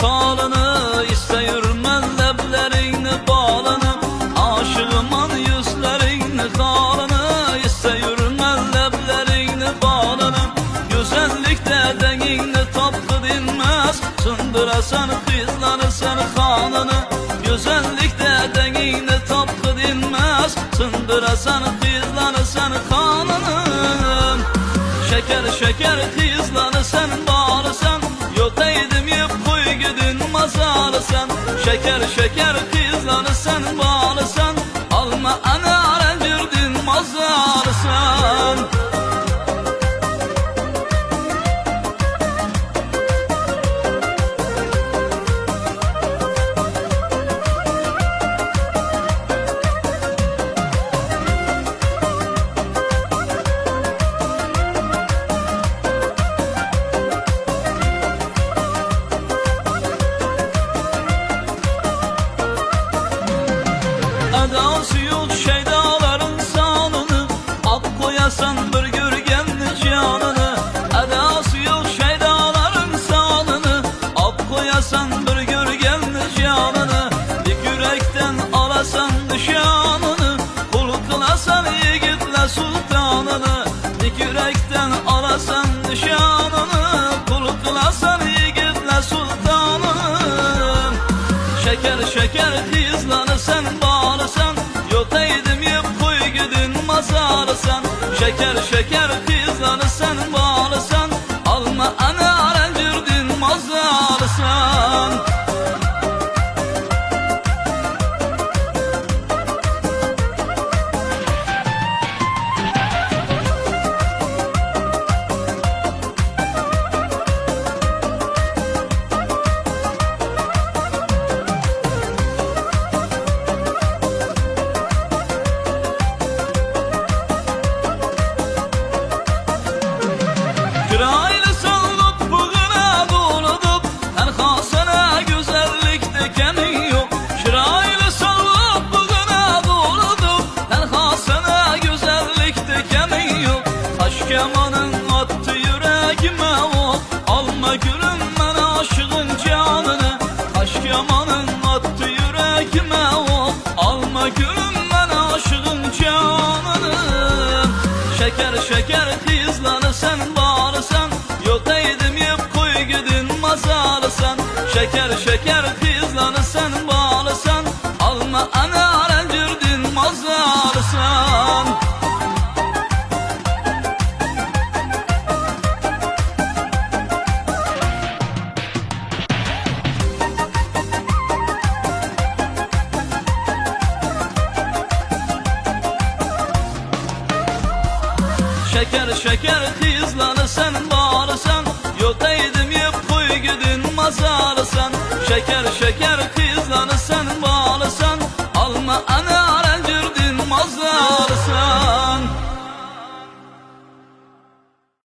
halını, isteyirmen leblerini balını. Aşığıman yüzlerini halını, isteyirmen leblerini balını. Güzellikte dengini tapdı dinmez, sındırasan kızlanırsan kanını. Güzellikte dengini tapdı dinmez, sındırasan kızlanırsan kanını. Şeker şeker kızlanırsan bağırsan, yok eydim yip koy gidin mazarısan. Şeker şeker kızlanırsan bağırsan, alma ana rencirdin mazarısan. Edası yok şeydaların sanını, ak koyasan bir gürgenli canını. Edası yok şeydaların sanını, ak koyasan bir gürgenli canını. Dik yürekten alasan nişanını, kul kılasan yiğitle sultanını. Dik yürekten alasan nişanını, kul kılasan yiğitle sultanını. Şeker şeker kızlanırsan bağırsan, yok eydim yip koy gidin mazarısan. Şeker şeker kızlanırsan bağırsan, alma ana rencirdin mazarısan. Kıraylı sallıp bugüne buludup, tenhasına güzellik dikeni yok. Kıraylı sallıp bugüne buludup, tenhasına güzellik dikeni yok. Taş kemanın attı yüreğime ok, alma gülüm ben aşığın canını. Taş kemanın attı yüreğime ok, alma gülüm ben aşığın canını. Şeker şeker kızlanırsan bağırsan, yok eydim yip koy gidin mazarısan. Şeker şeker